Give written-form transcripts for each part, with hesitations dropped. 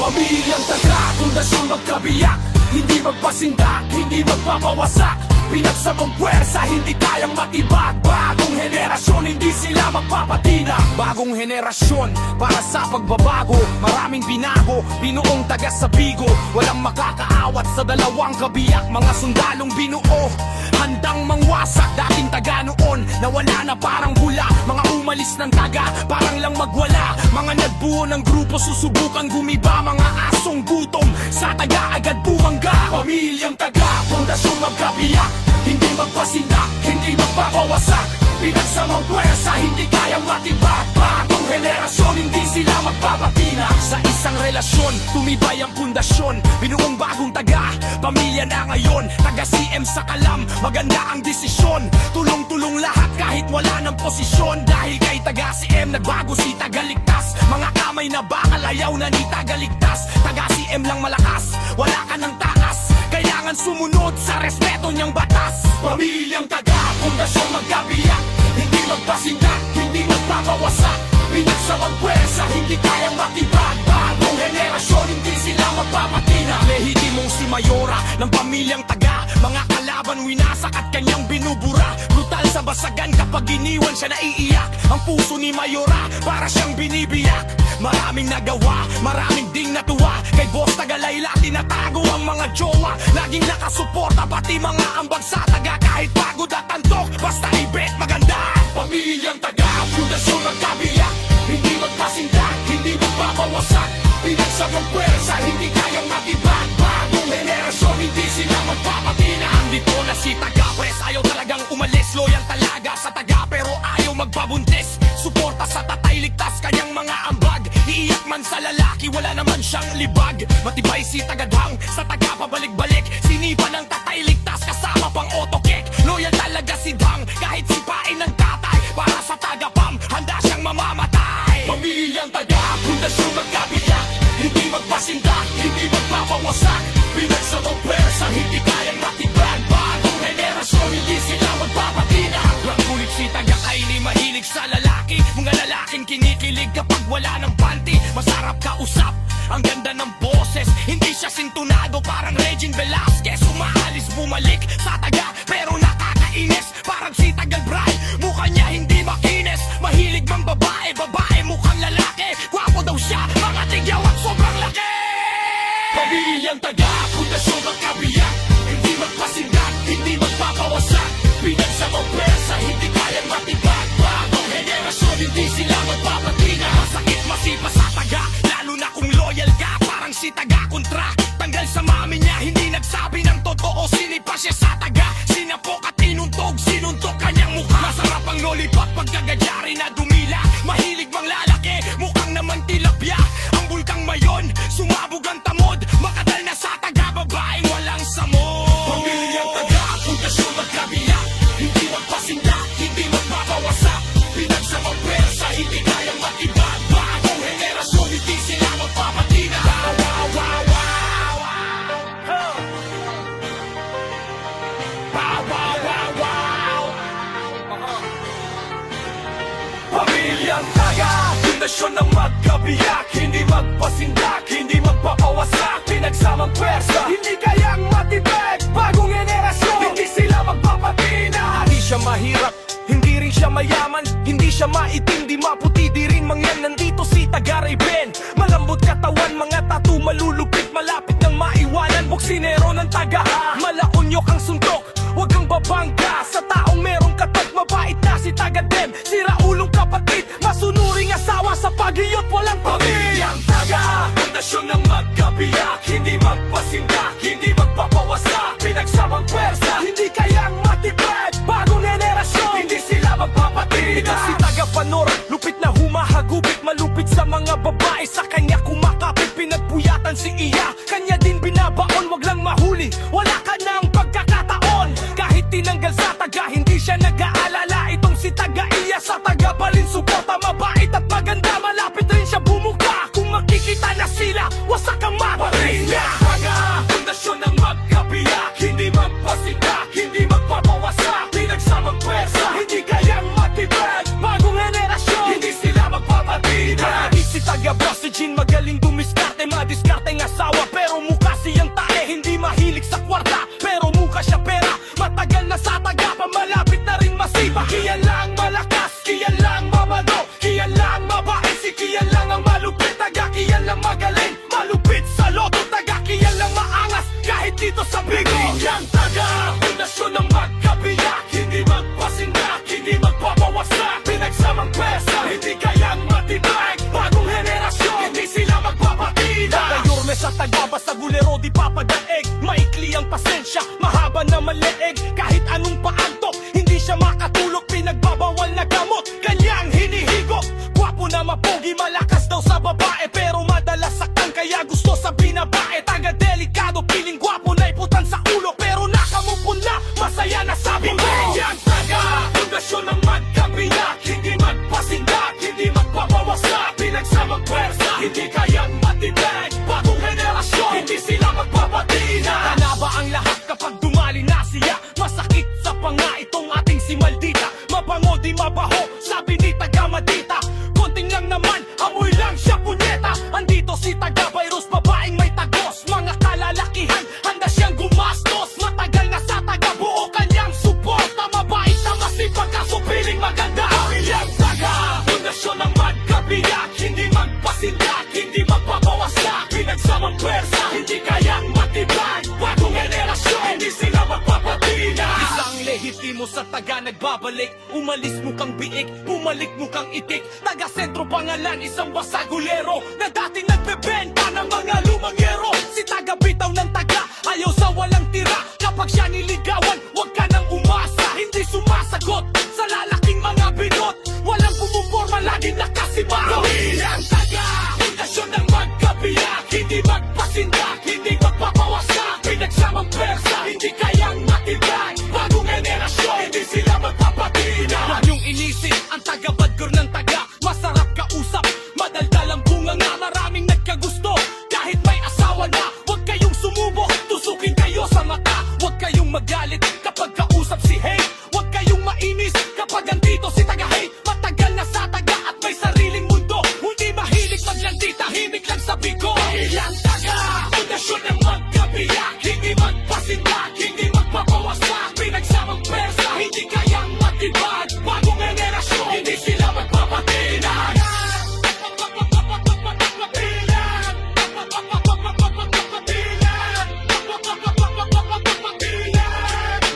Pamilyang taga, pundasyon magkabiyak, hindi magpasindak, hindi magpapawasak. Pinagsamang puwersa, hindi kayang matibag. Bagong henerasyon, hindi sila magpapatina. Bagong henerasyon, para sa pagbabago. Maraming binago, binuong taga sa Bigo. Walang makakaawat sa dalawang kabiyak. Mga sundalong binuo, handang mangwasak. Dating taga noon, nawala na parang bula. Mga umalis ng taga, parang lang magwala. Mga nagbuo ng grupo, susubukan gumiba. Mga asong gutom, sa taga agad bumangga. Pamilyang taga, pundasyon magkabiyak, hindi magpasindak, hindi magpapawasak. Pinagsamang puwersa, hindi kayang matibag. Bagong henerasyon, hindi sila magpapatina. Sa isang relasyon, tumibay ang pundasyon. Binuong bagong taga, pamilya na ngayon. Taga CM sa Kalam, maganda ang desisyon. Tulong-tulong lahat kahit wala ng posisyon. Dahil kay taga CM, nagbago si Tagaligtas. Mga kamay na bakal, ayaw na ni Tagaligtas. Taga CM lang malakas, wala ka ng takas. Kailangan sumunod sa respeto niyang batas. Pamilyang taga, pundasyon magkabiyak, hindi magpasindak, hindi magpapawasak. Pinagsamang puwersa, hindi kayang matibag. Bagong henerasyon, hindi sila magpapatina. Lehitimong si Mayora ng pamilyang taga, mga kalaban winasak at kanyang binubura. Brutal sa basagan kapag iniwan siya naiiyak. Ang puso ni Mayora para siyang binibiyak. Maraming nagawa, maraming ding natuwa. Kay Boss Tagalayla tinatago ang mga jowa. Laging nakasuporta pati mga ambag sa taga. Kahit pagod at antok, basta ibet maganda. Pamilyang taga, pundasyon magkabiyak, hindi magpasindak, hindi magpapawasak. Pinagsamang puwersa, hindi kayang matibag. Bagong henerasyon, hindi sila magpapatina. Andito na si Taga-Pres, ayaw talagang umalis. Loyal talaga sa taga pero ayaw magpabuntis. Suporta sa Tatay Ligtas, kanyang mga ambag. Iiyak man sa lalaki, wala naman siyang libag. Matibay si Tagadhang, sa taga pabalik-balik. Sinipa ng Tatay Ligtas, kasama pang autokek. Loyal talaga si Dang, kahit sipain ng tatay. Para sa taga-pam, handa siyang mamamatay. Pamilyang taga, pundasyon magkabiyak, hindi magpasindak, hindi magpapawasak. Pinagsamang puwersa, hindi kayang matibag. Bagong henerasyon, hindi sila magpapatina. Kulit si Taga-Kaili, mahilig sa lalaki. Mga lalaking kinikilig kapag wala ng panty. Masarap kausap, ang ganda ng boses. Hindi siya sintunado, parang Regine Velasquez. Umaalis, bumalik sa taga, pero nakakainis. Parang si Tagal-Bray, mukha niya hindi makinis. Mahilig mang babae, babae mukhang lalaki. Gwapo daw siya, mga tigyaw at sobrang laki. Pamilyang taga, pundasyon magkabiyak, hindi magpasindak, hindi magpapawasak. Pinagsamang puwersa, hindi kayang matibag. Bagong henerasyon, hindi sila magpapatina. Masakit masipa sa taga, lalo na kung loyal ka. Parang si Taga-Kontra, tanggal sa mami niya, hindi nagsabi ng totoo. Sinipa siya sa taga, sinapok at tinuntog, sinuntok kanyang mukha. Masarap ang lollipop pagkagadyari na dumila. Mahilig mang lalaki, mukhang naman tilapia. Ang bulkang mayon, sumabog ang tamod. Makadal na sa taga, babaeng walang samod. Pamilyang taga, pundasyon magkabiyak, hindi magpasindak, hindi magpapawasak. Pinagsamang puwersa, hindi kayang matibag. Bagong henerasyon, hindi sila magpapatina. Wow, wow, wow, wow. Wow, wow, wow, wow. Pamilyang taga, pundasyon ng magkabiyak, hindi magpasindak, hindi magpapawasak. Pinagsamang puwersa, hindi kayang matibag. Bagong henerasyon, hindi sila magpapatina. Hindi siya mahirap, hindi rin siya mayaman, hindi siya maitim, di maputi, di rin mangyan. Nandito si Tagaray Ben, malambot katawan, mga tattoo malulupit, malapit nang maiwanan. Buksinero ng taga, malaunyok ang suntok, huwag kang babangga sa taong merong katok. Mabait na si Tagadem, siraulong kapatid, masunuring asawa sa pag-iyot, walang pamilyang taga, pundasyon ng magkabiyak, hindi magpasindak, hindi magpapawasak. Pinagsamang puwersa, hindi kayang matibag. Bagong henerasyon, hindi sila magpapatina. Si Taga-Panor, lupit na humahagupit, malupit sa mga babae, sa kanya kumakapit. Pinagpuyatan si Iya, kanya din binabaon. Wag lang mahuli, wala ka ng pagkakataon. Kahit tinanggal sa taga, hindi siya nag-aalala. Itong si Taga-Iya sa Taga-Balin, suporta, mabait at maganda. Malapit rin siya bumuka, kung makikita na sila, wasak ang mapatina. Taga, pundasyon ng magkabiyak, hindi magpasindak, hindi magpapawasak. Pinagsamang puwersa, hindi kayang matibag. Bagong henerasyon, hindi sila magpapatina. Si Taga-Boss, si Jean, magaling dumiskarte, madiskarte iba. Kiyan lang malakas, kiyan lang mamano, kiyan lang mabait, si kiyan lang ang malupit. Taga kiyan lang magaling, malupit sa loto. Taga kiyan lang maangas, kahit dito sa bigo. Yang taga, pundasyon ng magkabiyak, hindi magpasindak, hindi magpapawasak. Pinagsamang pesa, hindi kayang matibag. Bagong henerasyon, hindi sila magpapatina. Taga-yorme sa tagbaba sa gulero, di papadaig. Maikli ang pasensya, mahaba na maliig. Kahit anong paantok, hindi siya makatulog. Pinagbabawal na gamot, kanyang hinihigop. Gwapo na mapogi, malakas daw sa babae, pero madalas saktan, kaya gusto sa binabae. Taga-delikado, piling gwapo na iputan sa ulo, pero nakamupon na, masaya na sabi mo. Yang taga, pundasyon ng magkabiyak, hindi magpasindak, hindi magpapawasak. Pinagsamang pwersa, hindi kayang matibag. Bagong henerasyon, hindi sila magpapatina. Tana ba ang lahat kapag dumali na siya? Masakit sa panga itong ating si Maldita. Mabango di mabaho, sabi ni taga Madita. Konting lang naman, amoy lang siya punyeta. Andito si taga Virus, babaeng may tagos. Mga kalalakihan, handa siyang gumastos. Matagal na sa taga buo kanyang suporta. Mabait na masipag, kaso piling maganda. Yang taga, pundasyon ng magkabiyak, hindi magpasindak, hindi magpapawasak. Pinagsamang pwersa, hindi kayang matibag. Bagong henerasyon, hindi sila magpapatina. Isang lehitimo sa taga nagbabalik. Umalis mo kang biik, bumalik mo kang itik. Taga sentro pangalan, isang wasagulero na dating nagbebenta ng mga lumangyero. Si taga bitaw ng taga, ayaw sa walang tira. Kapag siya niligawan, wag ka nang umasa. Hindi sumasagot sa lalaking mga binot. Walang pumuporma, laging nakasibaho. Yang taga, pundasyon ng magkabiyak, hindi magpasindak, hindi magpapawasak. Pinagsamang pwersa, hindi kayang matibag. Bagong henerasyon, hindi sila magpapatina. Huwag niyong inisip ang taga-badgor ng taga. Masarap kausap, madaldal ang bunga nga. Maraming nagkagusto, kahit may asawa na. Huwag kayong sumubo, tusukin kayo sa mata. Huwag kayong magalit kapag kausap si hate. Huwag kayong mainis kapag andito si taga-hate. Matagal na sa taga at may sariling mundo. Hindi mahilig maglandi, tahimik lang sa bigo. Ilang taga, pundasyon ng magkabiyak, hindi magpasindak, hindi magpapawasak. Pinagsamang pwersa, hindi kayang matibag. Bagong henerasyon, hindi sila magpapatina.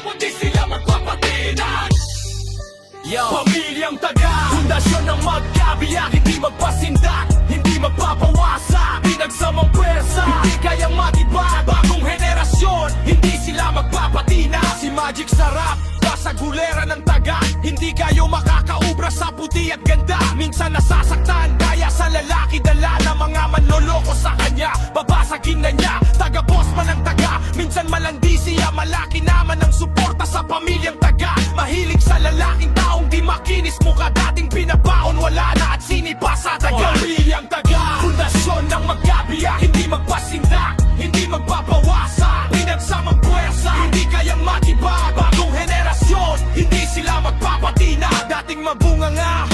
Hindi sila magpapatina. Pamilyang taga, pundasyon ng magkabiyak, hindi magpasindak, hindi magpapawasak. Pinagsamang pwersa, hindi kayang matibag. Bagong henerasyon, hindi sila magpapatina. Si Magic Sarap, kasagulera ng taga, hindi kayo makakaubra sa puti at ganda. Minsan nasasaktan, kaya sa lalaki dala na mga manloloko sa kanya. Babasagin na niya, taga-boss man ang taga. Minsan malandi siya, malaki naman ang suporta sa pamilyang taga. Mahilig sa lalaking taong di makinis mukha, dating pinabaon, wala na at sinipa sa taga. Pamilyang taga, pundasyon ng magkabiyak, hindi magpasindak, hindi magpapawasak. Pinagsamang pwersa, hindi kayang matibag. Bagong henerasyon, hindi sila magpapatina. Dating mabunga nga,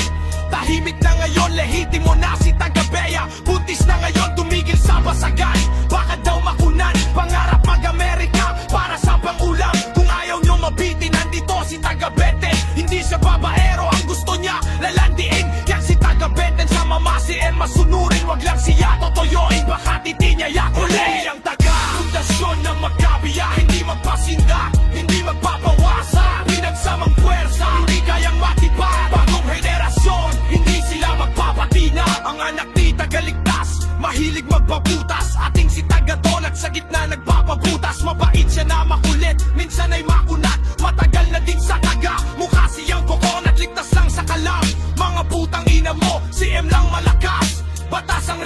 tahimik na ngayon, lehitimo na si taga-Bea. Buntis na ngayon, tumigil sa basagay. Baka daw makunan, pangarap mag-Amerika para sa pangulam. Kung ayaw nyo mabitin, nandito si taga-Bete. Hindi siya babaero, ang gusto niya lalandiin. Yan si taga-Beten, sa mamasiin, masunurin. Wag lang siya totoyoin, baka titi niya yakulin. Ang taga, pundasyon ng magkabiyak, hindi magpasindak, hindi magpapawasak. Pinagsamang pwersa, hindi kayang matibag. Bagong henerasyon, hindi sila magpapatina. Ang anak ni tagaligtas, mahilig magbabutas. Ating si taga-donat, sa gitna nagpapabutas. Mabait siya na makulit, minsan ay makunat. Matagal na din sa taga, mukha siyang coconut. Ligtas lang sa kalam, mga putang ina mo, si M lang malakas. Batas ang